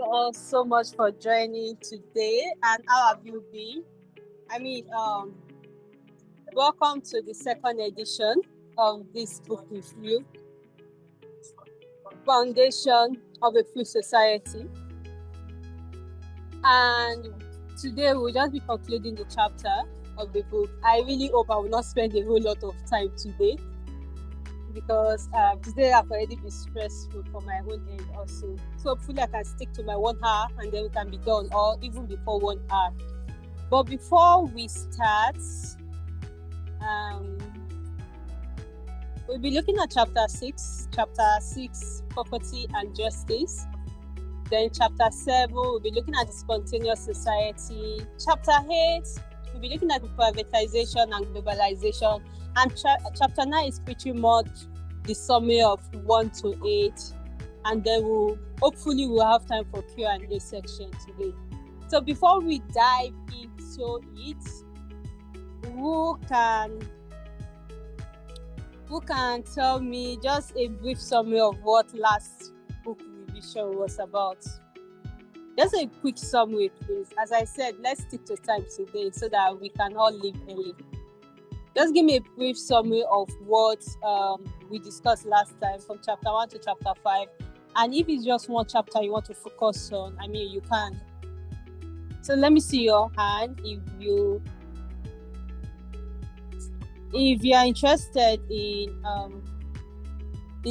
you all so much for joining today. And how have you been? Welcome to the second edition of this book review, Foundation of a Free Society. And today we'll just be concluding the chapter of the book. I really hope I will not spend a whole lot of time today, because today I've already been stressful for my own end also. So hopefully I can stick to my 1 hour and then we can be done, or even before 1 hour. But before we start, we'll be looking at chapter 6, property and justice. Then chapter 7, we'll be looking at the spontaneous society. Chapter 8, we'll be looking at the privatization and globalization. And chapter 9 is pretty much the summary of 1 to 8. And then hopefully we'll have time for Q&A section today. So before we dive into it, who can tell me just a brief summary of what last book revision was about? Just a quick summary, please. As I said, let's stick to time today so that we can all leave early. Just give me a brief summary of what we discussed last time from chapter 1 to chapter 5. And if it's just one chapter you want to focus on, you can. So let me see your hand. If you are interested in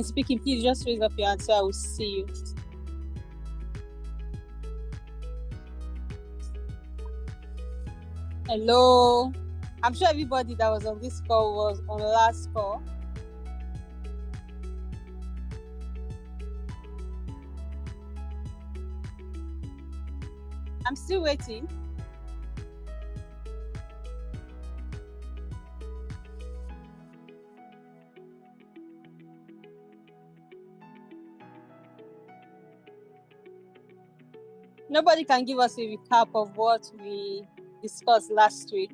speaking, please just raise up your hand so I will see you. Hello. I'm sure everybody that was on this call was on the last call. I'm still waiting. Nobody can give us a recap of what we discussed last week.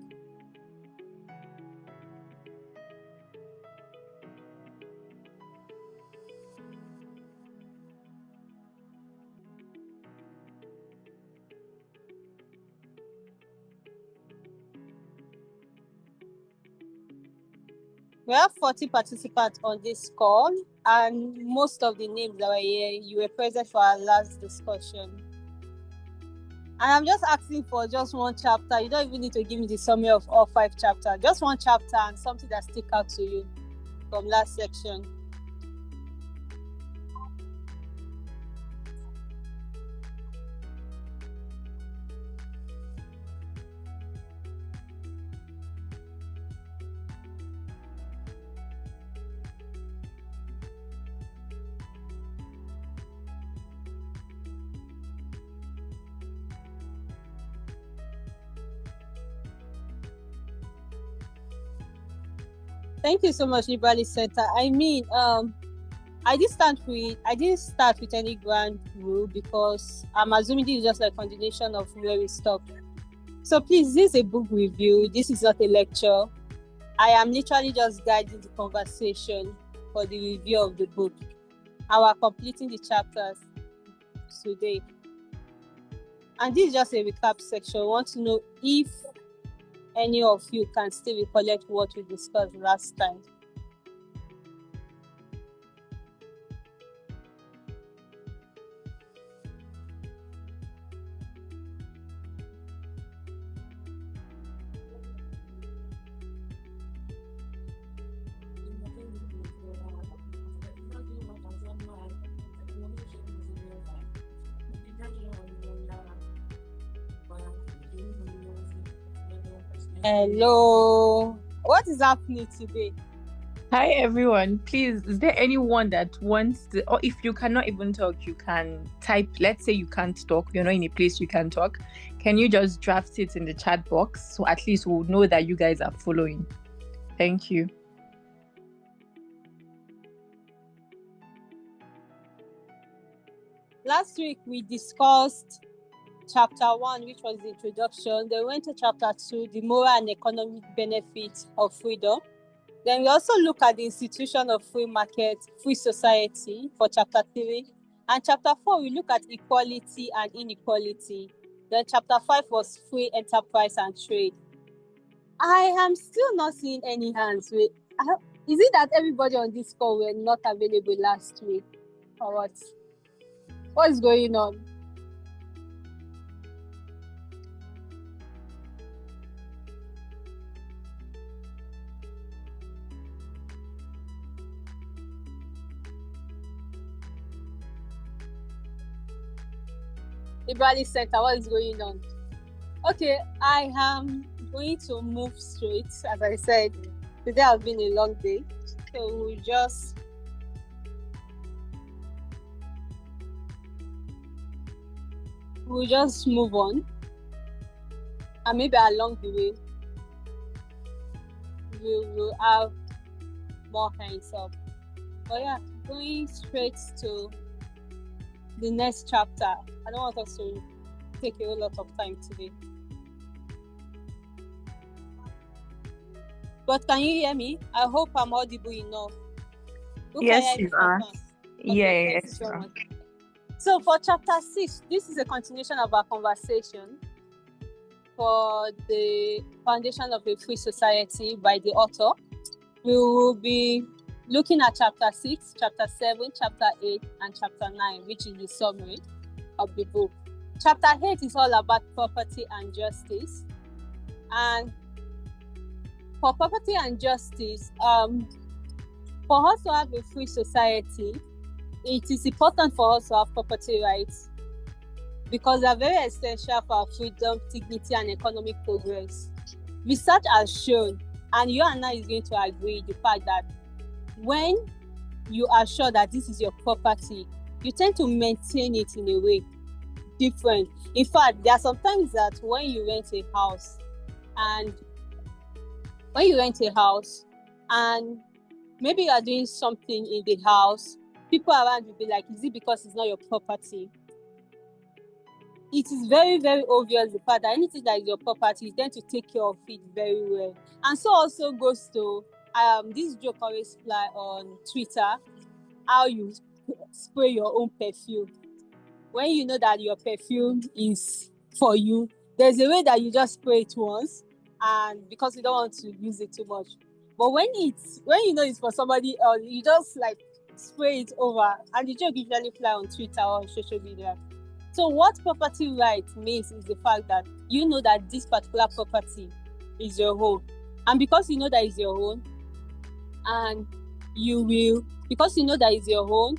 We have 40 participants on this call, and most of the names that were here, you were present for our last discussion. And I'm just asking for just one chapter. You don't even need to give me the summary of all 5 chapters. Just one chapter and something that stick out to you from last section. Thank you so much, Liberty Center. I didn't start with any grand rule, because I'm assuming this is just like continuation of where we stopped. So please, this is a book review. This is not a lecture. I am literally just guiding the conversation for the review of the book. And we're completing the chapters today. And this is just a recap section. I want to know if any of you can still recollect what we discussed last time. Hello. What is happening today? Hi everyone. Please, is there anyone that wants to, or if you cannot even talk, you can type. Let's say you can't talk, you're not in a place you can talk. Can you just draft it in the chat box, so at least we'll know that you guys are following? Thank you. Last week we discussed chapter 1, which was the introduction. Then we went to chapter 2, the moral and economic benefits of freedom. Then we also look at the institution of free market, free society for chapter 3. And chapter 4, we look at equality and inequality. Then chapter 5 was free enterprise and trade. I am still not seeing any hands. Is it that everybody on this call were not available last week? Or what? What's going on? Liberalism Center, what is going on? Okay, I am going to move straight. As I said, today has been a long day, so we'll just move on, and maybe along the way we will have more hands up. But yeah, going straight to the next chapter. I don't want us to take a whole lot of time today. But can you hear me? I hope I'm audible enough. Yes, you are. Okay, yes. So for chapter 6, this is a continuation of our conversation for the foundation of a free society by the author. We will be looking at chapter 6, chapter 7, chapter 8, and chapter 9, which is the summary of the book. Chapter 8 is all about property and justice. And for property and justice, for us to have a free society, it is important for us to have property rights because they are very essential for our freedom, dignity, and economic progress. Research has shown, and you and I is going to agree, the fact that when you are sure that this is your property, you tend to maintain it in a way different. In fact, there are sometimes that when you rent a house and maybe you are doing something in the house, people around will be like, is it because it's not your property? It is very, very obvious the fact that anything that is your property, you tend to take care of it very well. And so also goes to this joke always fly on Twitter, how you spray your own perfume. When you know that your perfume is for you, there's a way that you just spray it once, and because you don't want to use it too much. But when you know it's for somebody else, you just like spray it over, and the joke usually fly on Twitter or on social media. So what property right means is the fact that you know that this particular property is your own, and because you know that it's your own, and because you know that it's your own,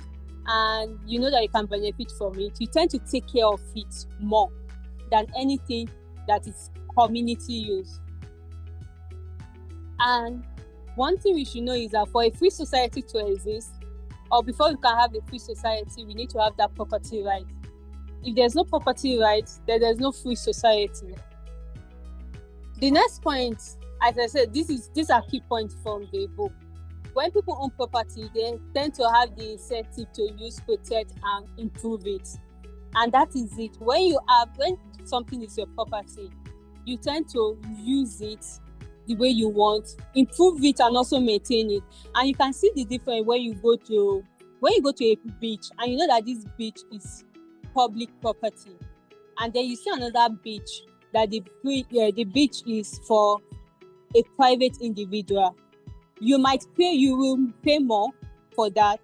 and you know that you can benefit from it, you tend to take care of it more than anything that is community use. And one thing we should know is that for a free society to exist, or before we can have a free society, we need to have that property right. If there's no property rights, then there's no free society. The next point, as I said, these are key points from the book. When people own property, they tend to have the incentive to use, protect, and improve it. And that is it. When something is your property, you tend to use it the way you want, improve it, and also maintain it. And you can see the difference when you go to a beach and you know that this beach is public property, and then you see another beach that the beach is for a private individual. You will pay more for that.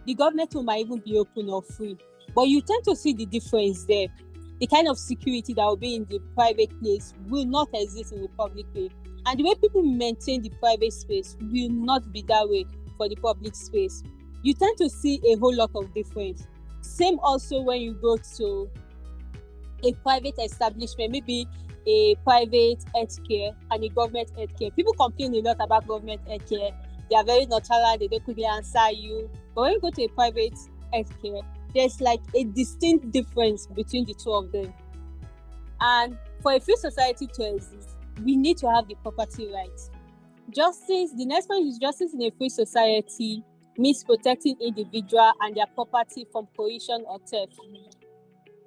The government might even be open or free, but you tend to see the difference there. The kind of security that will be in the private place will not exist in the public place, and the way people maintain the private space will not be that way for the public space. You tend to see a whole lot of difference. Same also when you go to a private establishment, maybe a private healthcare and a government healthcare. People complain a lot about government healthcare. They are very nonchalant, they don't quickly answer you. But when you go to a private healthcare, there's like a distinct difference between the two of them. And for a free society to exist, we need to have the property rights. Justice, the next one is justice in a free society means protecting individual and their property from coercion or theft.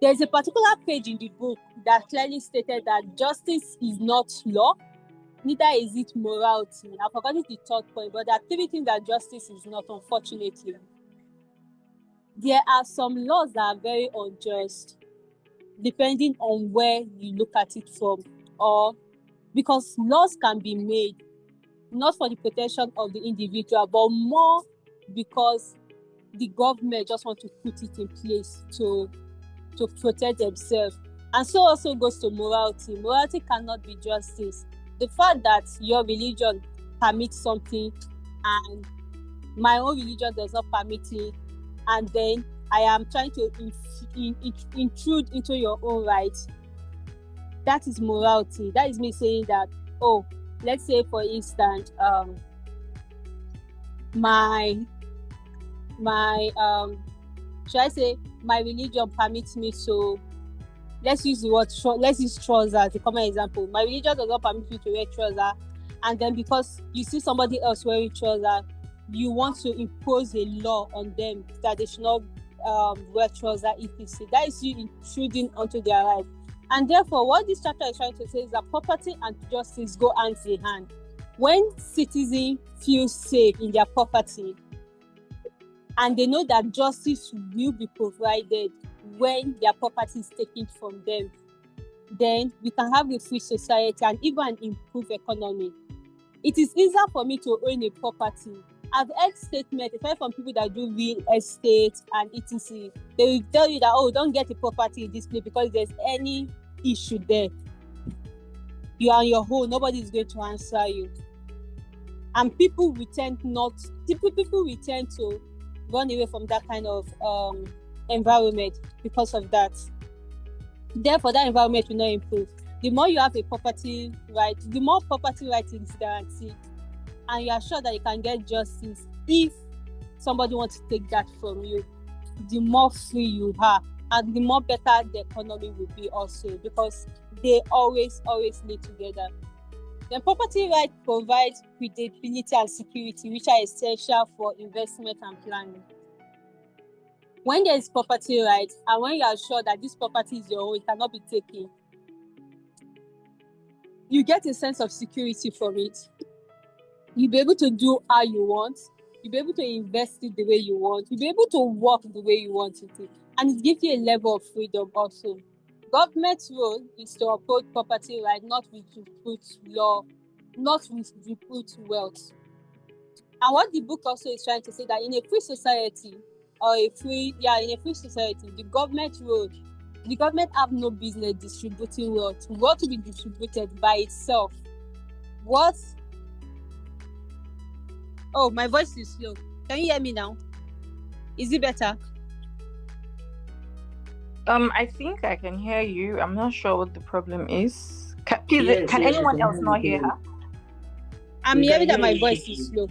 There's a particular page in the book that clearly stated that justice is not law, neither is it morality. I've forgotten the third point, but there are three things that justice is not, unfortunately. there are some laws that are very unjust, depending on where you look at it from, or because laws can be made not for the protection of the individual, but more because the government just want to put it in place to protect themselves. And so also goes to morality. Morality cannot be justice. The fact that your religion permits something and my own religion does not permit it, and then I am trying to intrude into your own rights, that is morality. That is me saying that, oh, let's say for instance, my should I say my religion permits me to, let's use the word, let's use trousers, the common example. My religion does not permit me to wear trousers, and then because you see somebody else wearing trousers, you want to impose a law on them that they should not wear trousers, etc. That is you intruding onto their life. And therefore, what this chapter is trying to say is that property and justice go hand in hand. When citizens feel safe in their property and they know that justice will be provided when their property is taken from them, then we can have a free society and even an improved economy. It is easier for me to own a property. I've heard statements, especially from people that do real estate and etc. They will tell you that, oh, don't get a property in this place because if there's any issue there, you are on your own, nobody is going to answer you. And people will tend to run away from that kind of environment because of that. Therefore, that environment will not improve. The more you have a property right, the more property right is guaranteed, and you are sure that you can get justice if somebody wants to take that from you, the more free you are, and the more better the economy will be also, because they always live together. Then property right provides predictability and security, which are essential for investment and planning. When there is property right, and when you are sure that this property is your own, it cannot be taken, you get a sense of security from it. You'll be able to do how you want. You'll be able to invest it the way you want. You'll be able to work the way you want it to. And it gives you a level of freedom also. Government's role is to uphold property right, not recruit wealth. And what the book also is trying to say, that in a free society, the government have no business distributing wealth. Wealth will be distributed by itself. Oh, my voice is slow. Can you hear me now? Is it better? I think I can hear you. I'm not sure what the problem is. Can anyone else not hear her? I'm hearing that my voice is slow.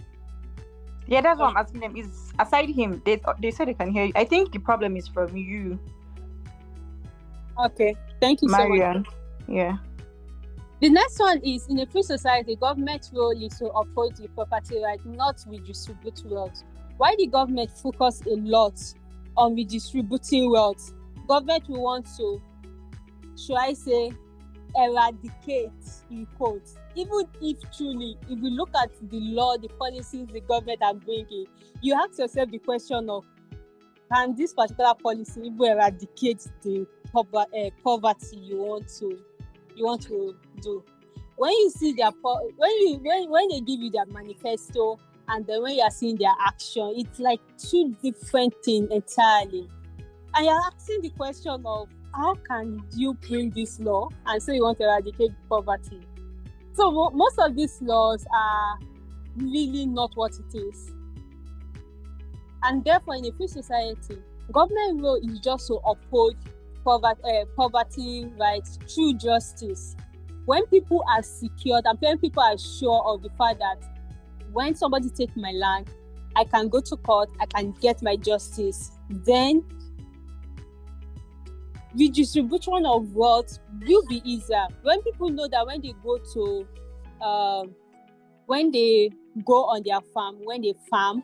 Yeah, that's what I'm asking them. Is aside him, they said they can hear you. I think the problem is from you. Okay, thank you Marian. so much. Yeah. The next one is, in a free society, government role is to uphold the property right, not redistribute wealth. Why the government focus a lot on redistributing wealth? Government will want to, should I say, eradicate, in quotes. Even if truly, if you look at the law, the policies the government are bringing, you ask yourself the question of, can this particular policy even eradicate the poverty you want to do? When you see their when they give you their manifesto, and then when you are seeing their action, it's like two different things entirely. And you're asking the question of, how can you bring this law and say you want to eradicate poverty? So most of these laws are really not what it is. And therefore, in a free society, government role is just to uphold poverty rights through justice. When people are secured and when people are sure of the fact that when somebody takes my land, I can go to court, I can get my justice, then redistribution of wealth will be easier. When people know that when they go on their farm, when they farm,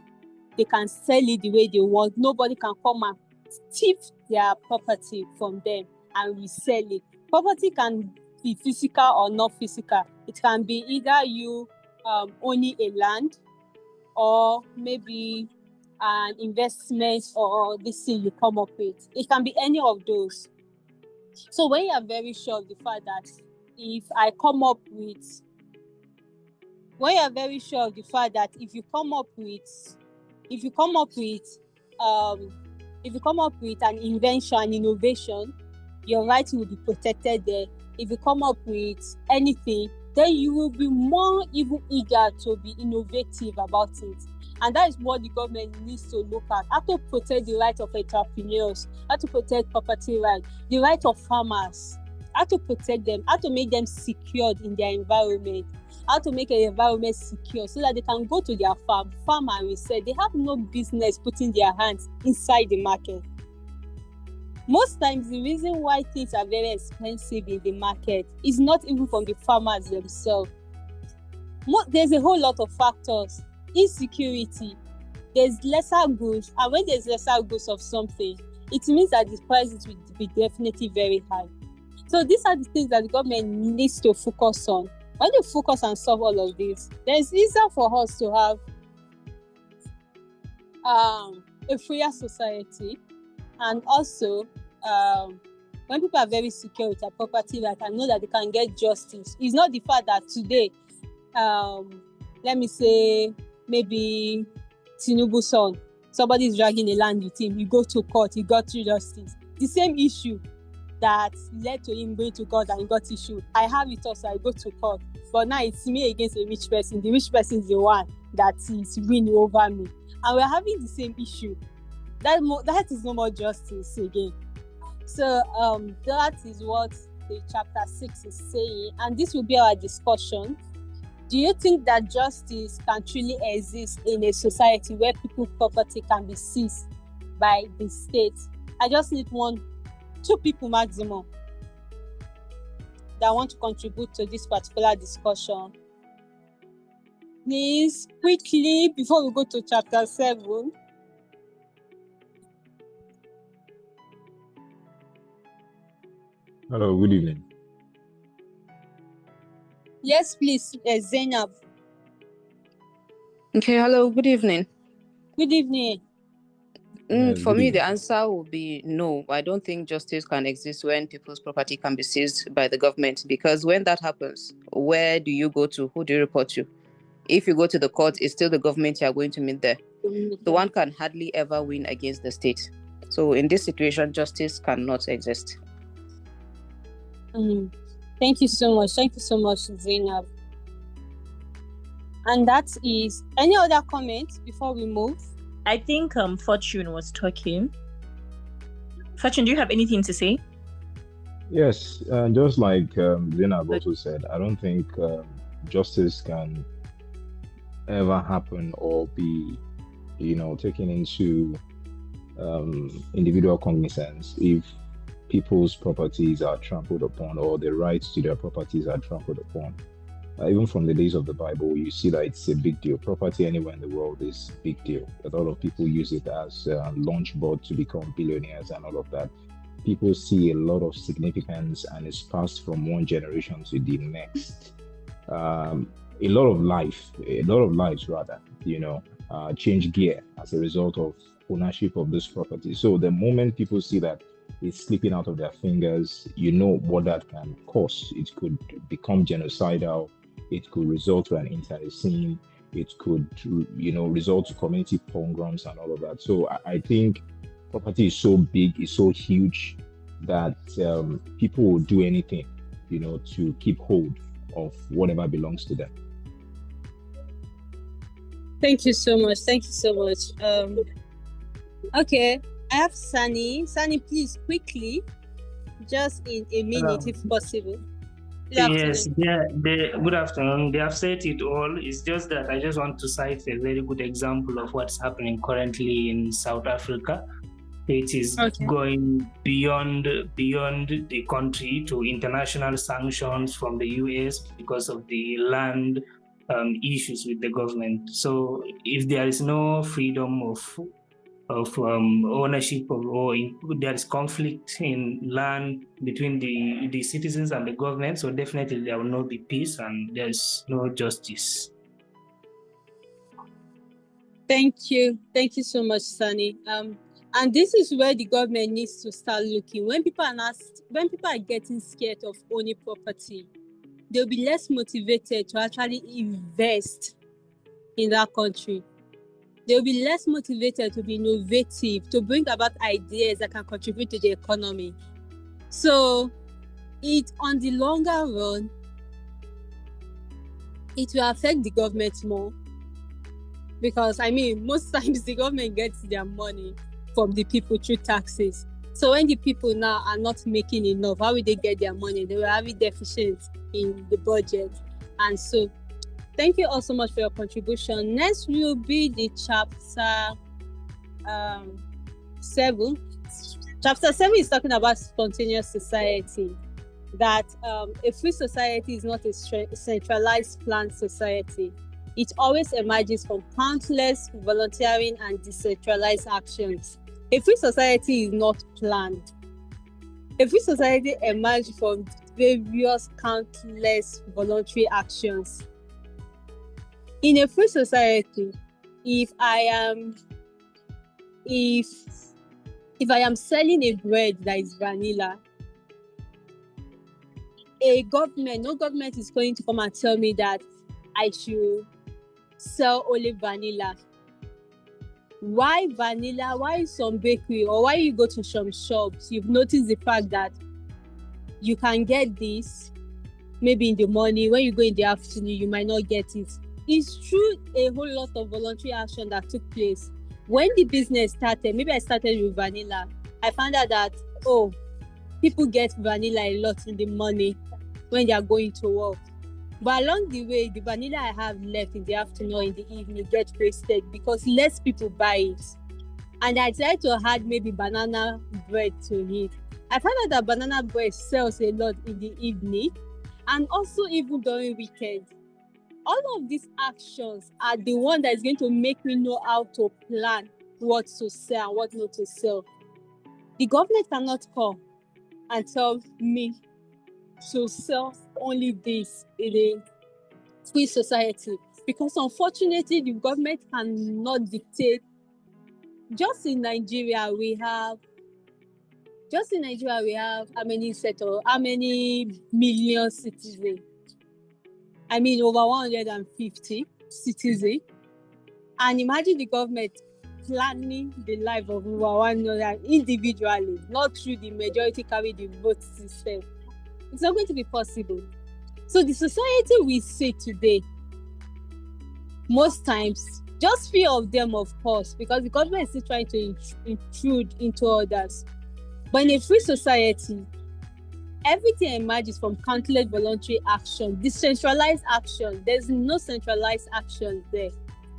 they can sell it the way they want. Nobody can come and steal their property from them and resell it. Property can be physical or not physical. It can be either you owning a land, or maybe an investment or this thing you come up with. It can be any of those. So when you are very sure of the fact that if you come up with an invention, an innovation, your rights will be protected there. If you come up with anything, then you will be more even eager to be innovative about it. And that is what the government needs to look at. How to protect the rights of entrepreneurs, how to protect property rights, the right of farmers, how to protect them, how to make them secured in their environment, how to make an environment secure so that they can go to their farm and research. They have no business putting their hands inside the market. Most times, the reason why things are very expensive in the market is not even from the farmers themselves. There's a whole lot of factors. Insecurity, there's lesser goods, and when there's lesser goods of something, it means that the prices will be definitely very high. So these are the things that the government needs to focus on. When you focus and solve all of this, then it's easier for us to have a freer society. And also, when people are very secure with their property right and know that they can get justice, it's not the fact that today, let me say, maybe Tinubu's son, somebody is dragging a land with him, you go to court, he got justice. The same issue that led to him going to court and he got issued. I have it also, I go to court. But now it's me against a rich person. The rich person is the one that is winning over me. And we're having the same issue. That is no more justice again. So that is what the chapter 6 is saying. And this will be our discussion. Do you think that justice can truly exist in a society where people's property can be seized by the state? I just need 2 people maximum that want to contribute to this particular discussion. Please, quickly, before we go to chapter 7. Hello, good evening. Yes, please, Zainab. Okay, hello, good evening. Good evening. For me, the answer will be no. I don't think justice can exist when people's property can be seized by the government, because when that happens, where do you go to? Who do you report to? If you go to the court, it's still the government you are going to meet there. The one can hardly ever win against the state. So in this situation, justice cannot exist. Thank you so much. Thank you so much, Zainab. And that is any other comments before we move? I think Fortune was talking. Fortune, do you have anything to say? Yes, just like Zainab also said, I don't think justice can ever happen or be, taken into individual cognizance if people's properties are trampled upon or the rights to their properties are trampled upon. Even from the days of the Bible, you see that it's a big deal. Property anywhere in the world is a big deal. A lot of people use it as a launchboard to become billionaires and all of that. People see a lot of significance and it's passed from one generation to the next. A lot of lives change gear as a result of ownership of this property. So the moment people see that it's slipping out of their fingers, you know what that can cause. It could become genocidal. It could result to an internecine. It could, result to community pogroms and all of that. So I think property is so big, it's so huge that people will do anything, to keep hold of whatever belongs to them. Thank you so much. Okay, I have Sani. Sani, please, quickly, just in a minute, if possible. Yes, good afternoon. They have said it all. It's just that I just want to cite a very good example of what's happening currently in South Africa. It is going beyond the country to international sanctions from the US because of the land issues with the government. So if there is no freedom of ownership or there is conflict in land between the citizens and the government, so definitely there will not be peace and there is no justice. Thank you so much, Sunny. And this is where the government needs to start looking. When people are getting scared of owning property, they'll be less motivated to actually invest in that country. They'll be less motivated to be innovative, to bring about ideas that can contribute to the economy. So on the longer run, it will affect the government more. Because, most times the government gets their money from the people through taxes. So when the people now are not making enough, how will they get their money? They will have a deficit in the budget. And so, thank you all so much for your contribution. Next will be the chapter 7. Chapter 7 is talking about spontaneous society. That a free society is not a centralized planned society. It always emerges from countless volunteering and decentralized actions. A free society is not planned. A free society emerges from various countless voluntary actions. In a free society, if I am selling a bread that is vanilla, no government is going to come and tell me that I should sell only vanilla. Why vanilla? Why some bakery? Or why you go to some shops? You've noticed the fact that you can get this maybe in the morning. When you go in the afternoon, you might not get it. It's true a whole lot of voluntary action that took place. When the business started, maybe I started with vanilla. I found out that, people get vanilla a lot in the morning when they are going to work. But along the way, the vanilla I have left in the afternoon or in the evening gets wasted because less people buy it. And I tried to add maybe banana bread to it. I found out that banana bread sells a lot in the evening and also even during weekend. All of these actions are the one that is going to make me know how to plan what to sell and what not to sell. The government cannot come and tell me to sell only this in a free society, because unfortunately the government cannot dictate. Just in Nigeria we have how many million citizens? Over 150 citizens. And imagine the government planning the life of over 100 individually, not through the majority carry the vote system. It's not going to be possible. So the society we see today, most times, just few of them, of course, because the government is still trying to intrude into others. But in a free society, everything emerges from countless voluntary action, decentralized action. There's no centralized action there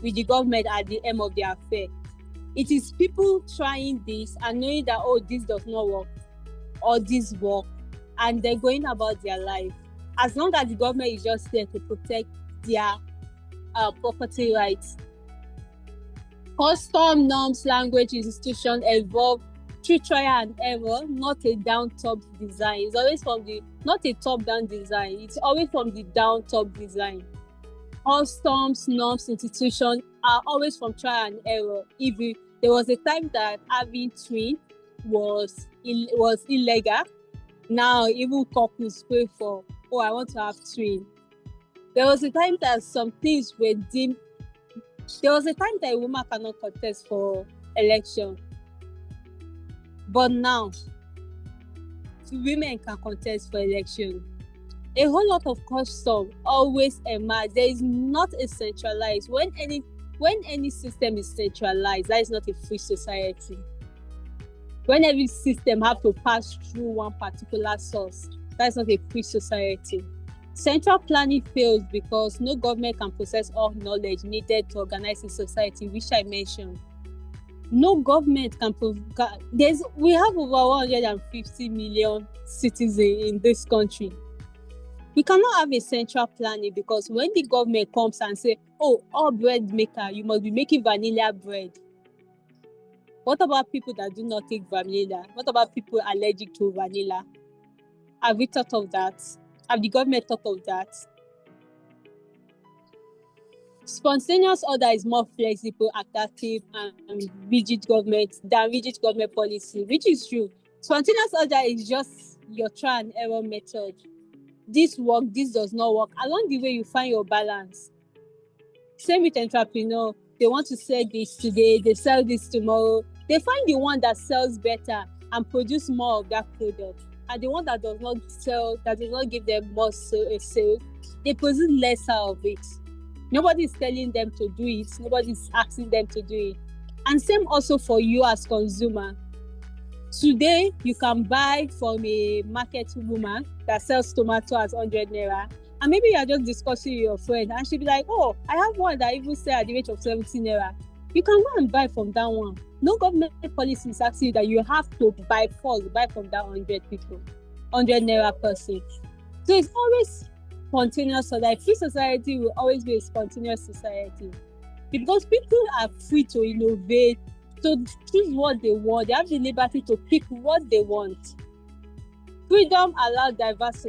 with the government at the end of the affair. It is people trying this and knowing that, this does not work or this work, and they're going about their life. As long as the government is just there to protect their property rights. Custom, norms, language, institution evolve through trial and error, not a down-top design. It's always not a top-down design. It's always from the down-top design. Customs, norms, institutions are always from trial and error. There was a time that having twin was illegal. Now even couples pay for, I want to have twin. There was a time that some things were deemed. There was a time that a woman cannot contest for election. But now, women can contest for election. A whole lot of custom always emerge. There is not a centralized. When any system is centralized, that is not a free society. When every system have to pass through one particular source, that's not a free society. Central planning fails because no government can process all knowledge needed to organize a society, which I mentioned. No government can we have over 150 million citizens in this country. We cannot have a central planning because when the government comes and say, all bread maker, you must be making vanilla bread. What about people that do not take vanilla? What about people allergic to vanilla? Have we thought of that? Have the government thought of that? Spontaneous order is more flexible, adaptive, and rigid government policy, which is true. Spontaneous order is just your try and error method. This work, this does not work. Along the way, you find your balance. Same with entrepreneur. They want to sell this today, they sell this tomorrow. They find the one that sells better and produce more of that product. And the one that does not sell, that does not give them more sale, they produce lesser of it. Nobody is telling them to do it. Nobody is asking them to do it. And same also for you as consumer. Today, you can buy from a market woman that sells tomato at 100 naira. And maybe you are just discussing with your friend and she'll be like, oh, I have one that even sell at the rate of 70 naira. You can go and buy from that one. No government policy is asking you that you have to buy from that 100 people, 100 naira person. So it's always spontaneous. So that free society will always be a spontaneous society. Because people are free to innovate, to choose what they want. They have the liberty to pick what they want. Freedom allows diverse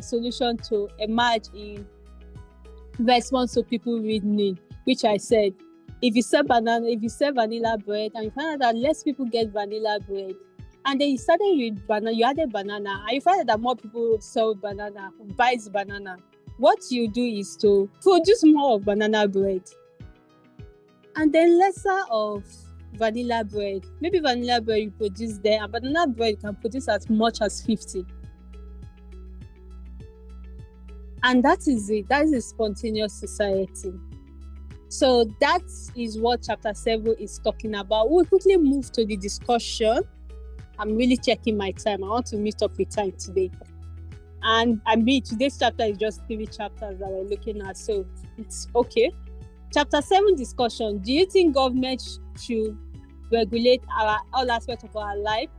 solution to emerge in response to people with need, which I said. If you sell vanilla bread and you find out that less people get vanilla bread, and then you started with banana, you added banana, and you find out that more people sell banana, buys banana, what you do is to produce more of banana bread and then lesser of vanilla bread. Maybe vanilla bread you produce there, and banana bread you can produce as much as 50. And that is it. That is a spontaneous society. So that is what chapter 7 is talking about. We'll quickly move to the discussion. I'm really checking my time. I want to meet up with time today. And today's chapter is just 3 chapters that we're looking at. So it's okay. Chapter 7 discussion. Do you think government should regulate all aspects of our life,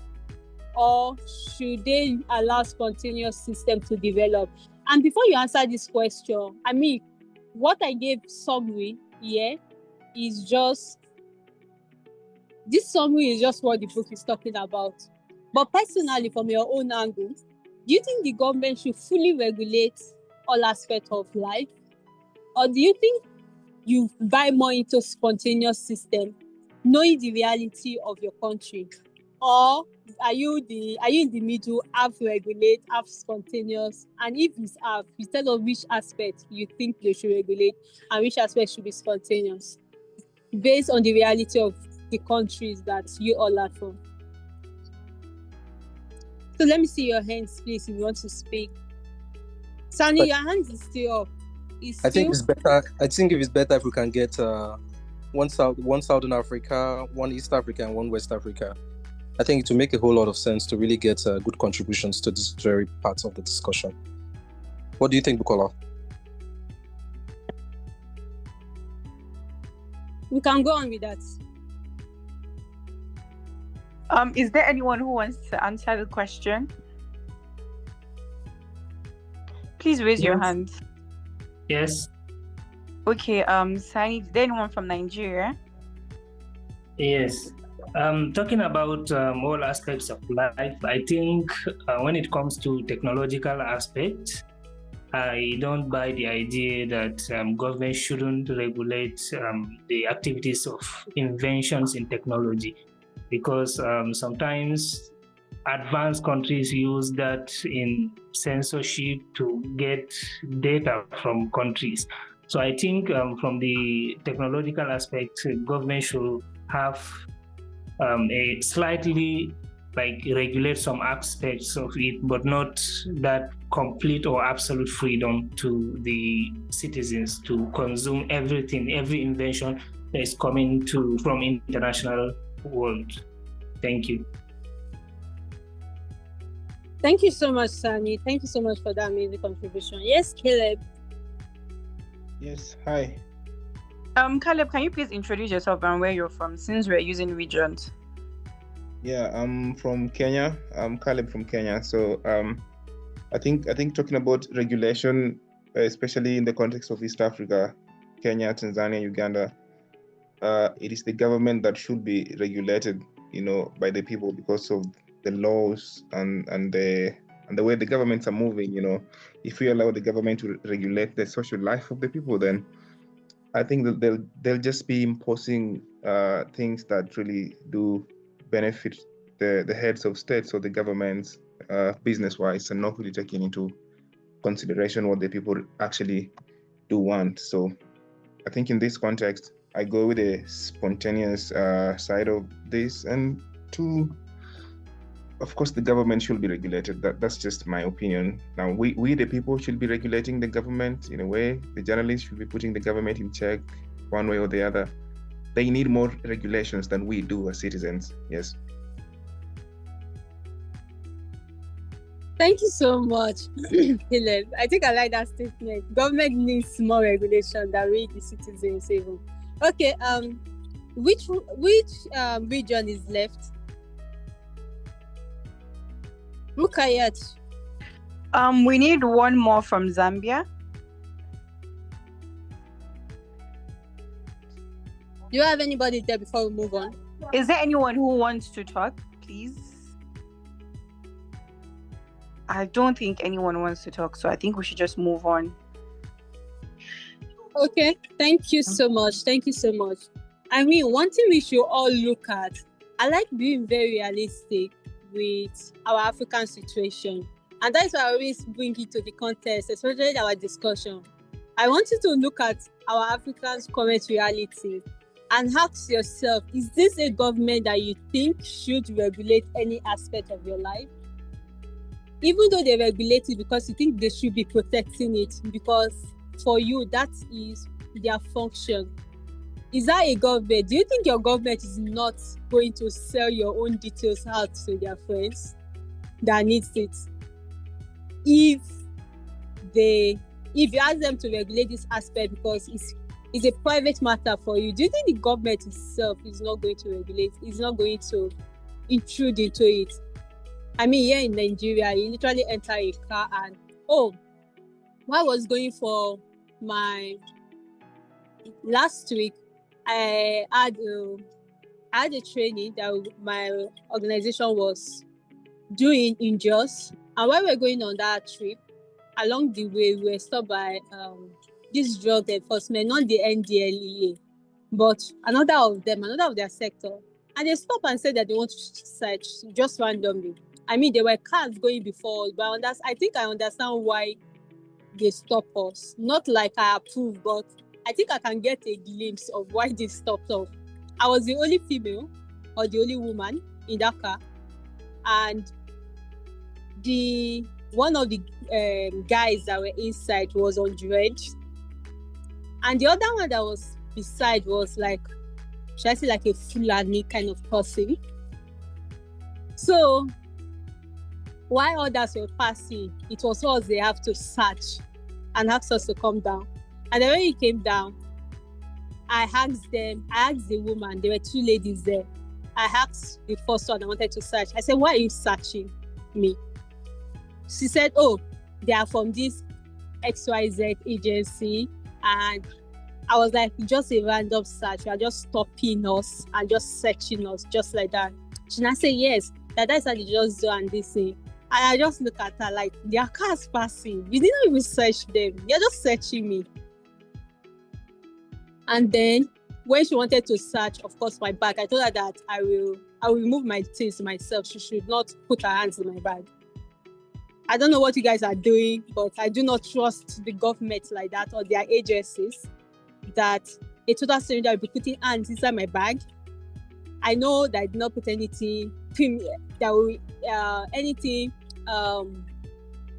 or should they allow spontaneous system to develop? And before you answer this question, what I gave summary here is just what the book is talking about. But personally, from your own angle, do you think the government should fully regulate all aspects of life, or do you think you buy more into spontaneous system, knowing the reality of your country? Or are you in the middle, half regulate, half spontaneous? And if it's half, you tell us which aspect you think they should regulate and which aspect should be spontaneous, based on the reality of the countries that you all are from. So let me see your hands, please, if you want to speak. Sunny, your hands is still up. I think if it's better if we can get one Southern Africa, one East Africa, and one West Africa. I think it will make a whole lot of sense to really get good contributions to this very part of the discussion. What do you think, Bukola? We can go on with that. Is there anyone who wants to answer the question? Please raise your hand. Yes. Okay, Sani, is there anyone from Nigeria? Yes. Talking about all aspects of life, I think when it comes to technological aspects, I don't buy the idea that government shouldn't regulate the activities of inventions in technology, because sometimes advanced countries use that in censorship to get data from countries. So I think from the technological aspect, government should have a slightly regulate some aspects of it, but not that complete or absolute freedom to the citizens to consume everything, every invention that is coming from international world. Thank you. Thank you so much, Sani. Thank you so much for that amazing contribution. Yes, Caleb. Yes, hi. Caleb, can you please introduce yourself and where you're from, since we're using regions? Yeah, I'm from Kenya. I'm Caleb from Kenya. So I think talking about regulation, especially in the context of East Africa, Kenya, Tanzania, Uganda, it is the government that should be regulated, by the people, because of the laws and the way the governments are moving. If we allow the government to regulate the social life of the people, then I think that they'll just be imposing things that really do benefit the heads of states or the governments business-wise, and not really taking into consideration what the people actually do want. So I think in this context, I go with the spontaneous side of this, and two, of course, the government should be regulated. That's just my opinion. Now, we the people should be regulating the government in a way. The journalists should be putting the government in check one way or the other. They need more regulations than we do as citizens. Yes. Thank you so much, Caleb. I think I like that statement. Government needs more regulation than we, the citizens, even. Okay. Which region is left? Rukayat. We need one more from Zambia. Do you have anybody there before we move on? Is there anyone who wants to talk, please? I don't think anyone wants to talk, so I think we should just move on. Okay, thank you so much. Thank you so much. I mean, one thing we should all look at, I like being very realistic with our African situation. And that's why I always bring it to the context, especially our discussion. I want you to look at our Africans' current reality and ask yourself, is this a government that you think should regulate any aspect of your life? Even though they regulate it because you think they should be protecting it, because for you, that is their function. Is that a government? Do you think your government is not going to sell your own details out to their friends that needs it? If you ask them to regulate this aspect because it's a private matter for you, do you think the government itself is not going to regulate, is not going to intrude into it? I mean, here in Nigeria, you literally enter a car and, while I was going for my last week, I had a training that my organization was doing in Jos. And while we were going on that trip, along the way, we were stopped by this drug enforcement, not the NDLEA, but another of their sector. And they stopped and said that they want to search just randomly. I mean, there were cars going before us, but I think I understand why they stop us. Not like I approve, but I think I can get a glimpse of why they stopped us. I was the only female or the only woman in that car, and one of the guys that were inside was on dredge, and the other one that was beside was like, should I say, like a Fulani kind of person. So while others were passing, it was us they have to search and ask us to come down. And then when he came down, I asked the woman, there were two ladies there. I asked the first one I wanted to search. I said, why are you searching me? She said, they are from this XYZ agency. And I was like, just a random search. You are just stopping us and just searching us, just like that. She now said, yes, that's how they just do and this thing. And I just look at her like, their car's passing. You didn't even search them. You're just searching me. And then when she wanted to search, of course, my bag, I told her that I will remove my things myself. She should not put her hands in my bag. I don't know what you guys are doing, but I do not trust the government like that or their agencies that a total stranger will be putting hands inside my bag. I know that I did not put anything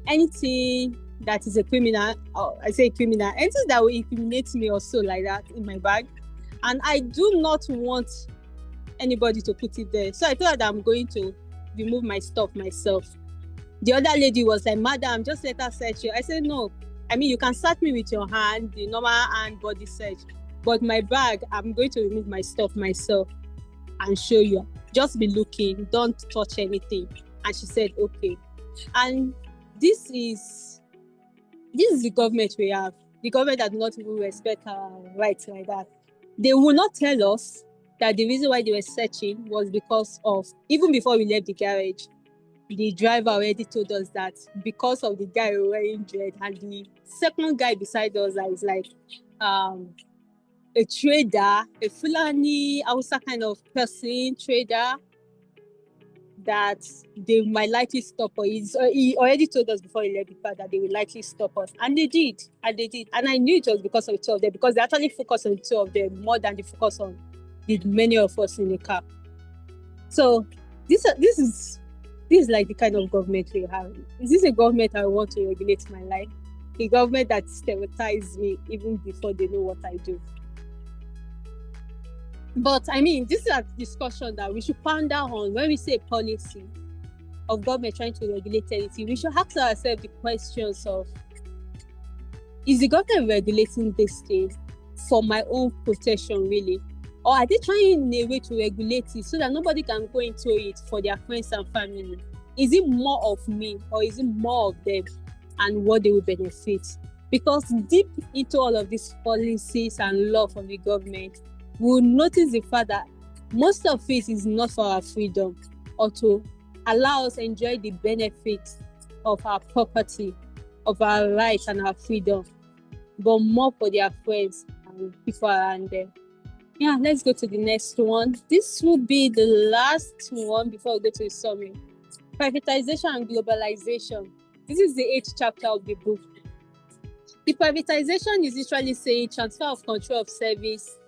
anything that is a criminal, or I say criminal, anything that will incriminate me or so like that in my bag. And I do not want anybody to put it there. So I thought that I'm going to remove my stuff myself. The other lady was like, madam, just let her search you. I said, no. I mean, you can search me with your hand, the normal hand body search. But my bag, I'm going to remove my stuff myself and show you. Just be looking. Don't touch anything. And she said, okay. And this is the government we have. The government does not even respect our rights like that. They will not tell us that the reason why they were searching was because of, even before we left the garage, the driver already told us that because of the guy wearing dread, and the second guy beside us that is like a trader, a Fulani Hausa kind of person, trader, that they might likely stop us. He already told us before he left the car that they will likely stop us. And they did. And I knew it was because of the two of them, because they actually focused on the two of them more than they focused on many of us in the car. So this is like the kind of government we have. Is this a government I want to regulate my life? A government that stereotypes me even before they know what I do? But I mean, this is a discussion that we should ponder on. When we say policy of government trying to regulate anything, we should ask ourselves the questions of, is the government regulating this thing for my own protection, really? Or are they trying in a way to regulate it so that nobody can go into it for their friends and family? Is it more of me or is it more of them and what they will benefit? Because deep into all of these policies and law from the government, we'll notice the fact that most of it is not for our freedom or to allow us enjoy the benefits of our property, of our rights and our freedom, but more for their friends and people around them. Yeah, let's go to the next one. This will be the last one before we go to the summary. Privatization and globalization. This is the 8th chapter of the book. The privatization is literally saying transfer of control of service.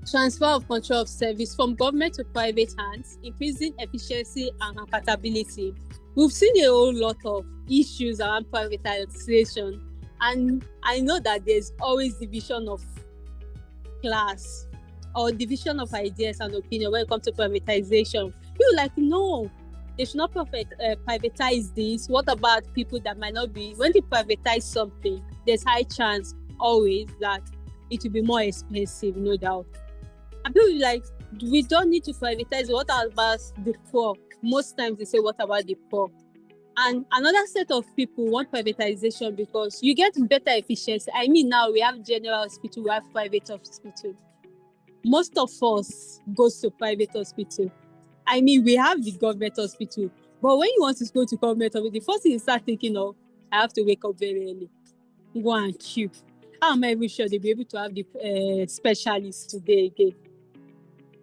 Transfer of control of service from government to private hands, increasing efficiency and accountability. We've seen a whole lot of issues around privatization, and I know that there's always division of class or division of ideas and opinion when it comes to privatization. People like, no, they should not privatize this. What about people that might not be? When they privatize something, there's high chance always that it will be more expensive, no doubt. And people like, we don't need to privatize. What about the poor? Most times they say, what about the poor? And another set of people want privatization because you get better efficiency. I mean, now we have general hospital, we have private hospital. Most of us goes to private hospital. I mean, we have the government hospital. But when you want to go to government hospital, the first thing you start thinking of, I have to wake up very early, go and queue. How am I even sure they'll be able to have the specialists today again?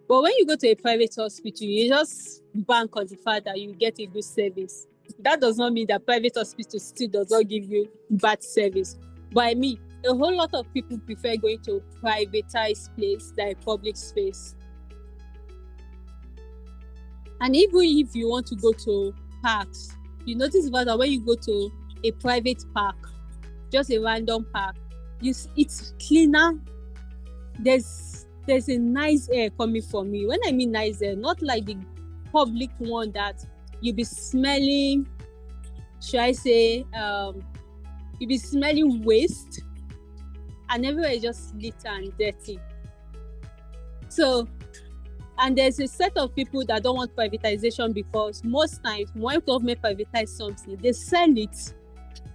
But when you go to a private hospital, you just bank on the fact that you get a good service. That does not mean that private hospital still does not give you bad service. But I mean, a whole lot of people prefer going to a privatized place than a public space. And even if you want to go to parks, you notice that when you go to a private park, just a random park, it's cleaner. There's a nice air coming from me. When I mean nice air, not like the public one that you'll be smelling, should I say, you'll be smelling waste and everywhere is just litter and dirty. So, and there's a set of people that don't want privatization because most times when government privatize something, they sell it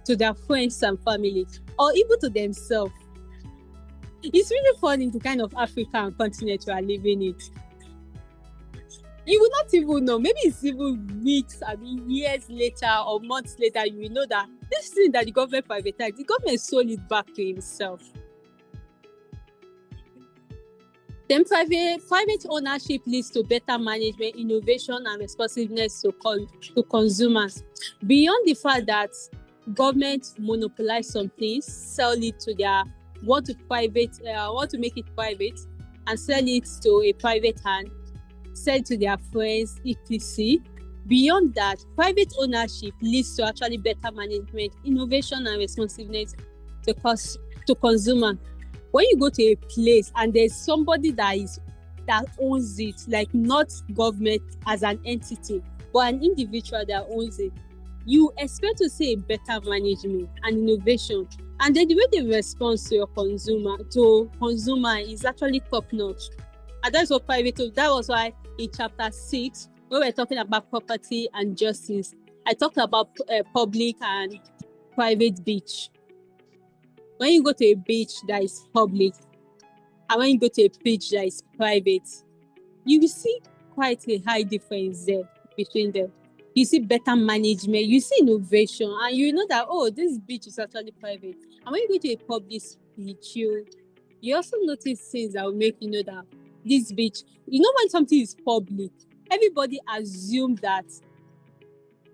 to their friends and family or even to themselves. It's really funny the kind of African continent we are living in. You will not even know. Maybe it's even weeks, years later or months later, you will know that this thing that the government privatized, the government sold it back to himself. Then private ownership leads to better management, innovation, and responsiveness to consumers. Beyond the fact that government monopolize some things, sell it to their want to make it private and sell it to a private hand, sell it to their friends, etc. Beyond that, private ownership leads to actually better management, innovation, and responsiveness to consumer. When you go to a place and there's somebody that owns it, like not government as an entity, but an individual that owns it, you expect to see a better management and innovation. And then the way they respond to your consumer is actually top notch. And that's what that was why in chapter 6, when we're talking about property and justice, I talked about public and private beach. When you go to a beach that is public and when you go to a beach that is private, you will see quite a high difference there between them. you see better management, you see innovation, and you know that, oh, this beach is actually private. And when you go to a public beach, you also notice things that will make you know that this beach, when something is public, everybody assumes that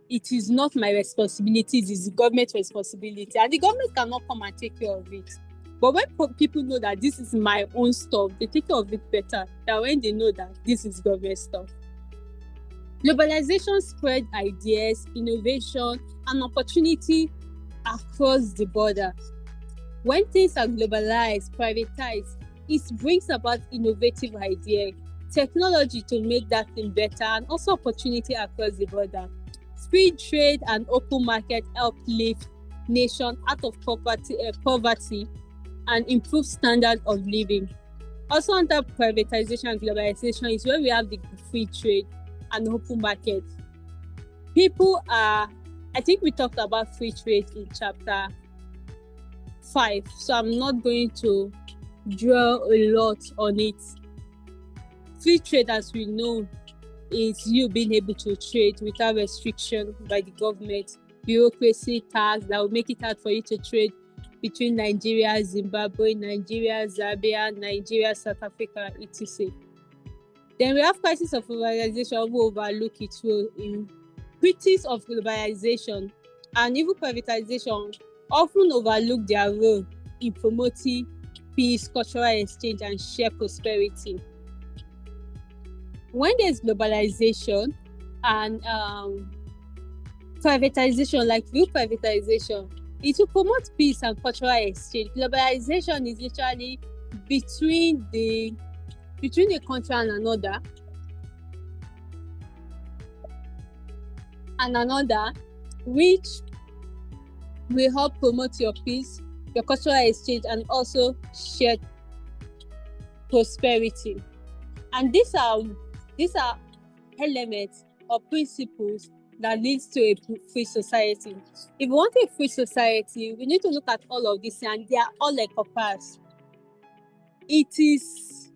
it is not my responsibility, it is the government's responsibility, and the government cannot come and take care of it. But when people know that this is my own stuff, they take care of it better than when they know that this is government stuff. Globalization spread ideas, innovation, and opportunity across the border. When things are globalized, privatized, it brings about innovative ideas, technology to make that thing better, and also opportunity across the border. Free trade and open market help lift nation out of poverty and improve standard of living. Also under privatization and globalization is where we have the free trade and open market. I think we talked about free trade in chapter 5, so I'm not going to dwell a lot on it. Free trade, as we know, is you being able to trade without restriction by the government, bureaucracy, tax that will make it hard for you to trade between Nigeria, Zimbabwe, Nigeria, Zambia, Nigeria, South Africa, etc. Then we have crisis of globalization who overlook its role in critics of globalization and even privatization often overlook their role in promoting peace, cultural exchange, and shared prosperity. When there's globalization and privatization, like real privatization, it will promote peace and cultural exchange. Globalization is literally between a country and another, which will help promote your peace, your cultural exchange, and also shared prosperity. And these are elements or principles that leads to a free society. If we want a free society, we need to look at all of this, and they are all encompassed. It is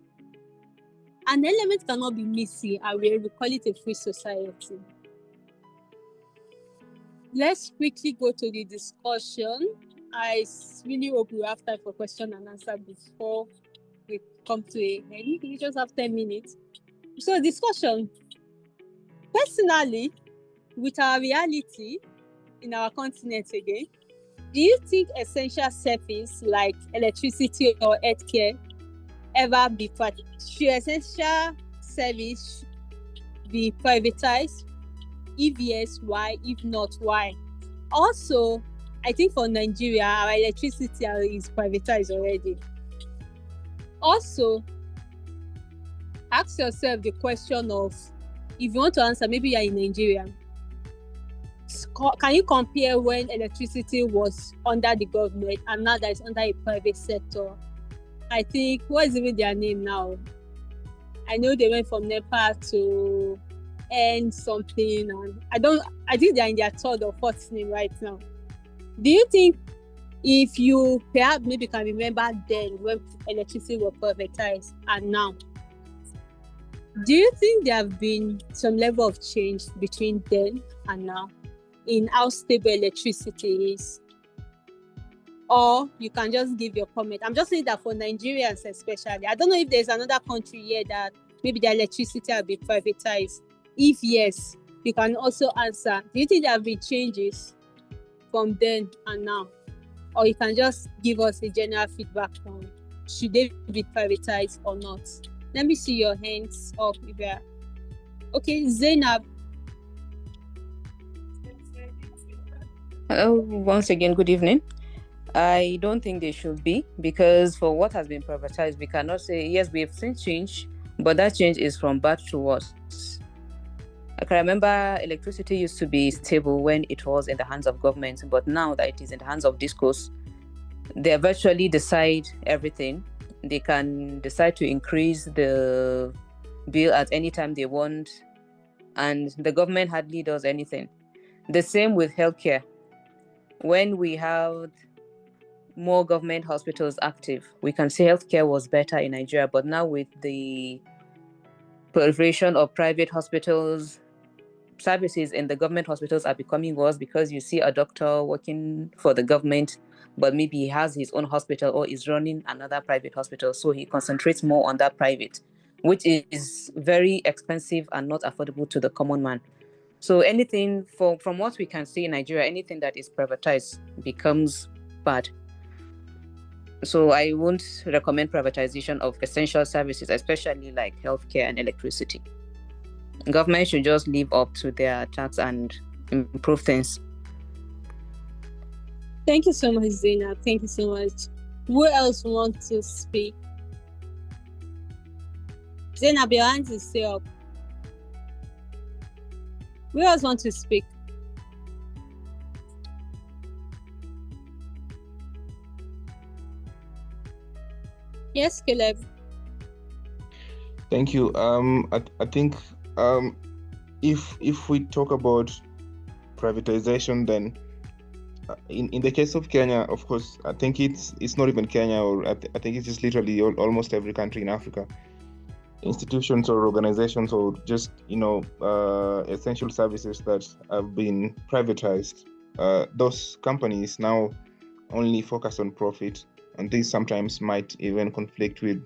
an element cannot be missing, and we call it a free society. Let's quickly go to the discussion. I really hope we have time for question and answer before we come to a end. We just have 10 minutes. So discussion. Personally, with our reality in our continent again, do you think essential service like electricity or healthcare ever be privatized? Should essential service be privatized? If yes, why? If not, why? Also, I think for Nigeria, our electricity is privatized already. Also, ask yourself the question of, if you want to answer, maybe you're in Nigeria, can you compare when electricity was under the government and now that it's under a private sector? I think, what is even their name now? I know they went from NEPA to N something, and I think they're in their third or fourth name right now. Do you think, if you perhaps maybe can remember then when electricity was privatized and now, do you think there have been some level of change between then and now in how stable electricity is? Or you can just give your comment. I'm just saying that for Nigerians especially. I don't know if there's another country here that maybe the electricity have been privatized. If yes, you can also answer. Do you think there have been changes from then and now? Or you can just give us a general feedback on should they be privatized or not? Let me see your hands up if you are. Okay, Zainab. Hello, once again, good evening. I don't think they should be, because for what has been privatized, we cannot say, yes, we have seen change, but that change is from bad to worse. I can remember electricity used to be stable when it was in the hands of government, but now that it is in the hands of discos, they virtually decide everything. They can decide to increase the bill at any time they want, and the government hardly does anything. The same with healthcare. When we have more government hospitals active, we can say healthcare was better in Nigeria, but now with the proliferation of private hospitals services in the government hospitals are becoming worse because you see a doctor working for the government, but maybe he has his own hospital or is running another private hospital. So he concentrates more on that private, which is very expensive and not affordable to the common man. So anything from what we can see in Nigeria, anything that is privatized becomes bad. So I won't recommend privatization of essential services, especially like healthcare and electricity. Government should just live up to their tax and improve things. Thank you so much, Zainab. Thank you so much. Who else wants to speak? Zainab, your hand is still up. Who else wants to speak? Yes, Caleb. Thank you. I think if we talk about privatization, then in the case of Kenya, of course, I think it's not even Kenya, or I think it's just literally almost every country in Africa. Institutions or organizations or just essential services that have been privatized, those companies now only focus on profit, and this sometimes might even conflict with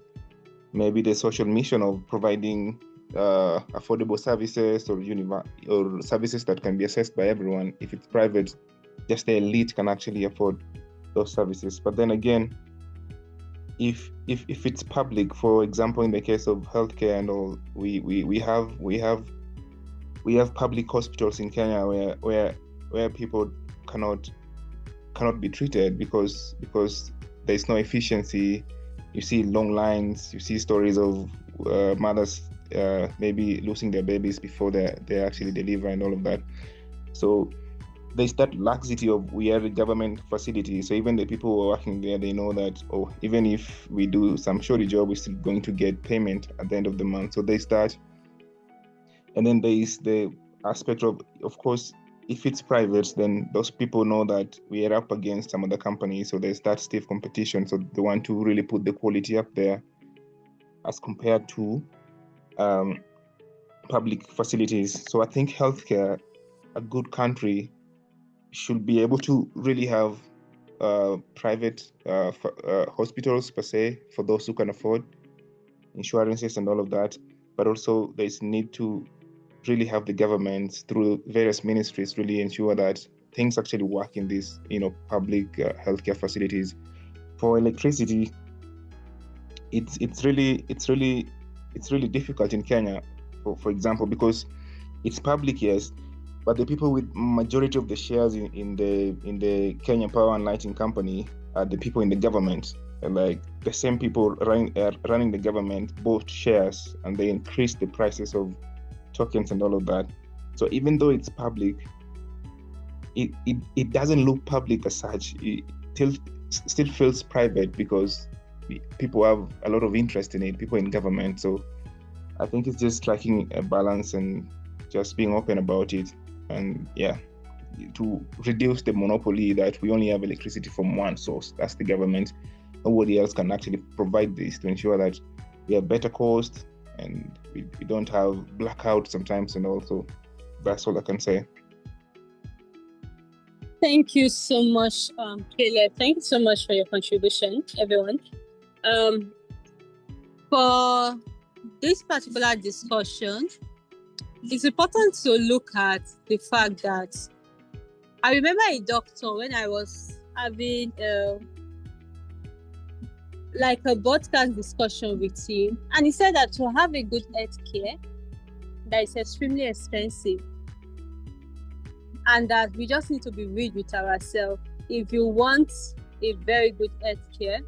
maybe the social mission of providing affordable services or services that can be accessed by everyone. If it's private, just the elite can actually afford those services. But then again, if it's public, for example, in the case of healthcare and all, we have public hospitals in Kenya where people cannot be treated because there's no efficiency. You see long lines. You see stories of mothers maybe losing their babies before they actually deliver and all of that. So there's that laxity of we are a government facility. So even the people who are working there, they know that, even if we do some shoddy job, we're still going to get payment at the end of the month. So they start. And then there is the aspect of course, if it's private, then those people know that we are up against some other companies. So there's that stiff competition. So they want to really put the quality up there as compared to public facilities. So I think healthcare, a good country should be able to really have private hospitals per se for those who can afford insurances and all of that. But also there's need to really have the government through various ministries really ensure that things actually work in these public healthcare facilities. For electricity, it's really difficult in Kenya, for example, because it's public, yes, but the people with majority of the shares in the Kenya Power and Lighting Company are the people in the government. Like the same people running the government bought shares, and they increased the prices of tokens and all of that. So even though it's public, it doesn't look public as such. It still feels private because people have a lot of interest in it, people in government. So I think it's just striking a balance and just being open about it. And to reduce the monopoly that we only have electricity from one source, that's the government. Nobody else can actually provide this, to ensure that we have better cost and we don't have blackout sometimes. And also, that's all I can say. Thank you so much, Caleb. Thank you so much for your contribution, everyone. For this particular discussion, it's important to look at the fact that I remember a doctor when I was having like a podcast discussion with him, and he said that to have a good health care, that is extremely expensive, and that we just need to be real with ourselves. If you want a very good health care,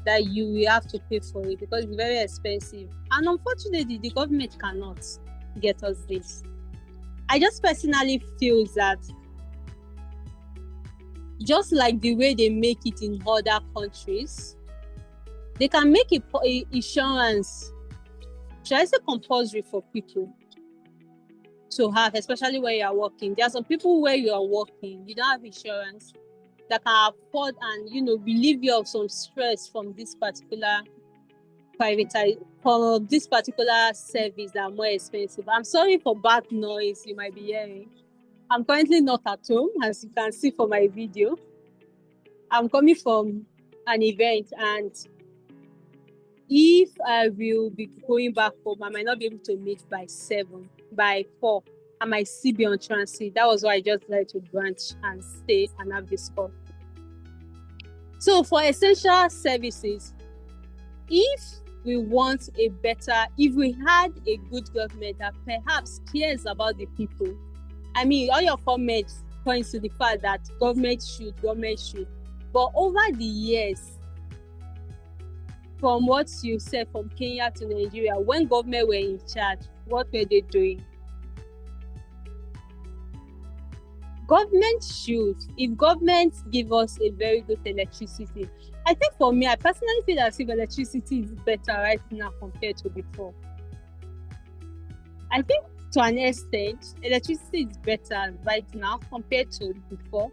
that you will have to pay for it because it's very expensive, and unfortunately the government cannot get us this. I just personally feel that just like the way they make it in other countries, they can make insurance, should I say, compulsory for people to have, especially when you are working. There are some people where you are working, you don't have insurance, that can afford and relieve you of some stress from this particular for this particular service that are more expensive. I'm sorry for bad noise you might be hearing. I'm currently not at home, as you can see from my video. I'm coming from an event, and if I will be going back home, I might not be able to meet by 7, by 4. I might still be on transit. That was why I just decided to branch and stay and have this call. So for essential services, if we had a good government that perhaps cares about the people, I mean, all your comments points to the fact that government should. But over the years, from what you said, from Kenya to Nigeria, when government were in charge, what were they doing? If government give us a very good electricity, I think for me, I personally feel as if electricity is better right now compared to before. I think to an extent, electricity is better right now compared to before,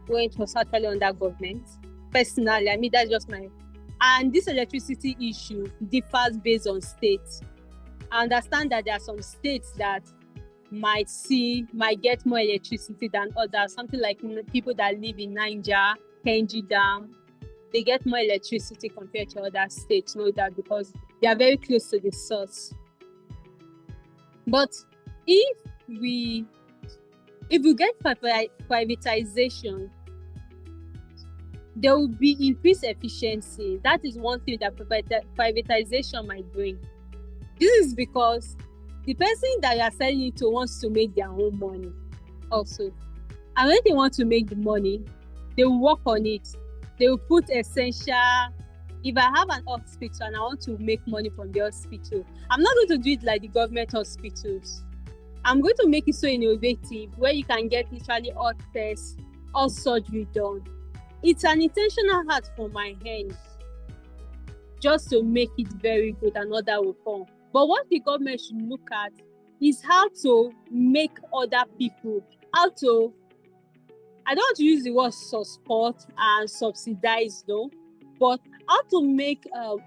when it was actually under government. Personally, I mean, that's just my... And this electricity issue differs based on states. I understand that there are some states that might get more electricity than others. Something like people that live in Niger, Kenji Dam, they get more electricity compared to other states, no doubt, because they are very close to the source. But if we get privatization, there will be increased efficiency. That is one thing that privatization might bring. This is because the person that you are selling it to wants to make their own money also. And when they want to make the money, they will work on it. They will put essential... If I have an hospital and I want to make money from the hospital, I'm not going to do it like the government hospitals. I'm going to make it so innovative, where you can get literally all tests, all surgery done. It's an intentional act from my hand, just to make it very good and other will come. But what the government should look at is how to make other people, I don't want to use the word support and subsidize though, but how to make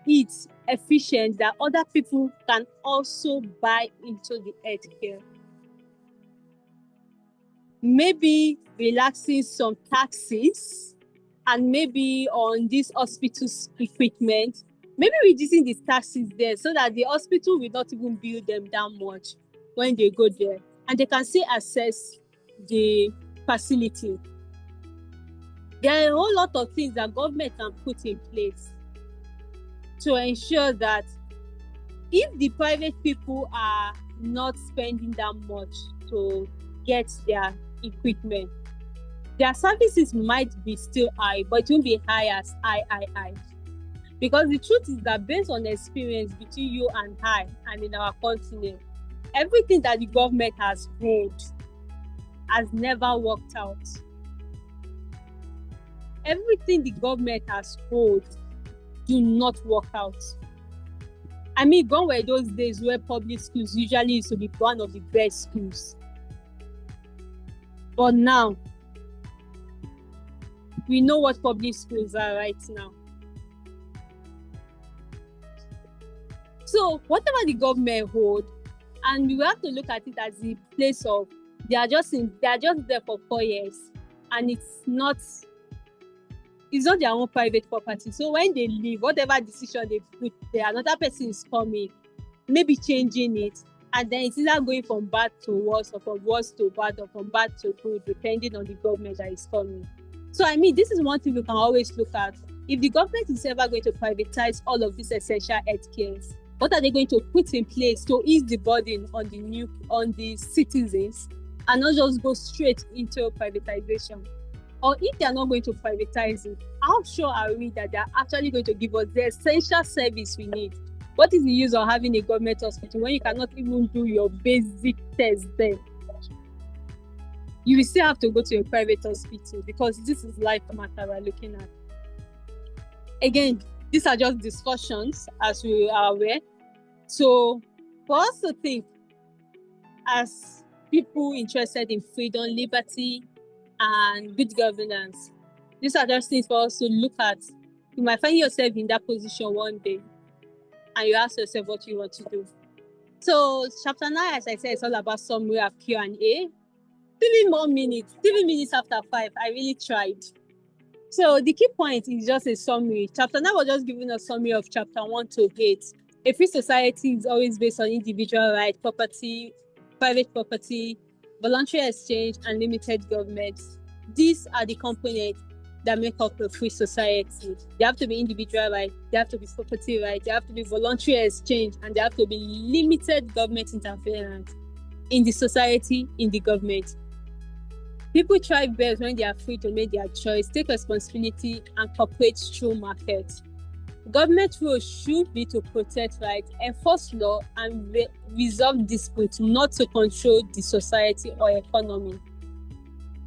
it efficient that other people can also buy into the healthcare. Maybe relaxing some taxes, and maybe on this hospital's equipment, maybe reducing the taxes there so that the hospital will not even bill them that much when they go there, and they can still access the facility. There are a whole lot of things that government can put in place to ensure that if the private people are not spending that much to get their equipment, their services might be still high, but it won't be high as high. Because the truth is that based on the experience between you and I and in our continent, everything that the government has held has never worked out. Everything the government has held do not work out. I mean, gone were those days where public schools usually used to be one of the best schools. But now, we know what public schools are right now. So whatever the government hold, and we have to look at it as the place of, they are just there for 4 years, and it's not their own private property. So when they leave, whatever decision they put there, another person is coming, maybe changing it, and then it's either going from bad to worse, or from worse to bad, or from bad to good, depending on the government that is coming. So I mean, this is one thing we can always look at. If the government is ever going to privatize all of these essential health cares, what are they going to put in place to ease the burden on the citizens, and not just go straight into privatization? Or if they are not going to privatize it, how sure are we that they are actually going to give us the essential service we need? What is the use of having a government hospital when you cannot even do your basic tests there? You will still have to go to a private hospital, because this is life matter we're looking at. Again, these are just discussions, as we are aware. So for us to think as people interested in freedom, liberty, and good governance, these are just things for us to look at. You might find yourself in that position one day, and you ask yourself what you want to do. So chapter 9, as I said, it's all about summary of Q&A. 3 minutes after 5. I really tried. So the key point is just a summary. Chapter 9 was just giving a summary of chapter 1 to 8. A free society is always based on individual right, property, private property, voluntary exchange, and limited government. These are the components that make up a free society. They have to be individual right, they have to be property right, they have to be voluntary exchange, and they have to be limited government interference in the society, in the government. People thrive best when they are free to make their choice, take responsibility, and cooperate through market. Government role should be to protect rights, enforce law, and resolve disputes, not to control the society or economy.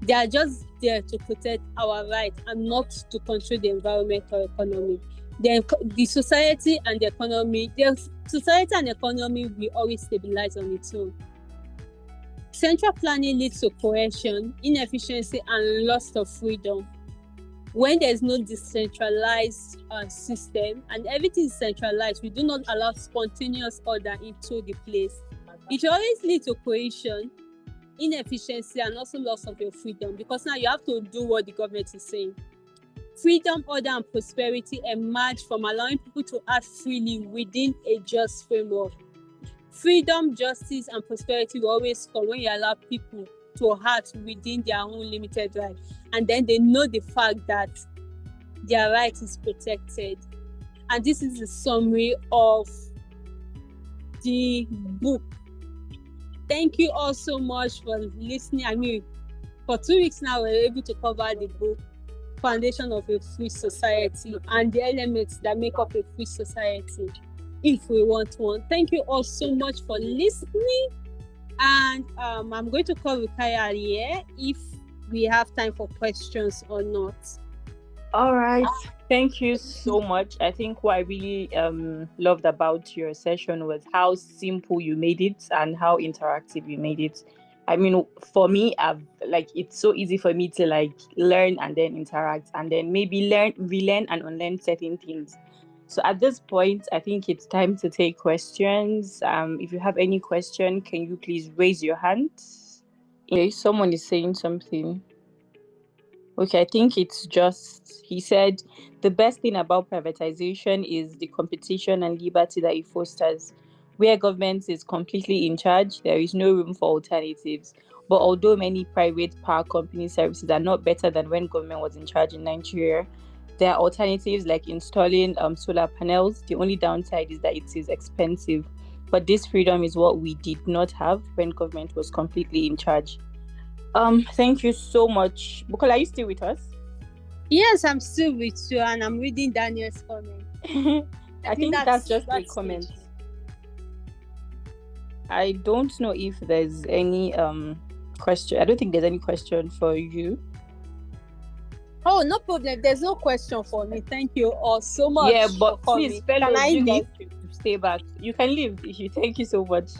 They are just there to protect our rights and not to control the environment or economy. The society and the economy will always stabilize on its own. Central planning leads to coercion, inefficiency, and loss of freedom. When there is no decentralized system and everything is centralized, we do not allow spontaneous order into the place. It will always lead to coercion, inefficiency, and also loss of your freedom, because now you have to do what the government is saying. Freedom, order, and prosperity emerge from allowing people to act freely within a just framework. Freedom, justice, and prosperity will always come when you allow people to act within their own limited right, and then they know the fact that their right is protected. And this is the summary of the book. Thank you all so much for listening. For 2 weeks now, we're able to cover the book, Foundation of a Free Society, and the elements that make up a free society, if we want one. Thank you all so much for listening. And I'm going to call Rukaya here if we have time for questions or not. All right. Thank you so much. I think what I really loved about your session was how simple you made it and how interactive you made it. I mean, for me, it's so easy for me to learn and then interact and then maybe relearn and unlearn certain things. So at this point, I think it's time to take questions. If you have any question, can you please raise your hand? Okay, someone is saying something. Okay, I think it's just, he said, the best thing about privatization is the competition and liberty that it fosters. Where government is completely in charge, there is no room for alternatives. But although many private power company services are not better than when government was in charge in Nigeria, there are alternatives like installing solar panels. The only downside is that it is expensive. But this freedom is what we did not have when government was completely in charge. Thank you so much. Bukola, are you still with us? Yes, I'm still with you, and I'm reading Daniel's comment. I think that's just a comment. I don't know if there's any question. I don't think there's any question for you. Oh, no problem. There's no question for me. Thank you all so much. Yeah, but please, fellows, you guys stay back. You can leave if you. Thank you so much.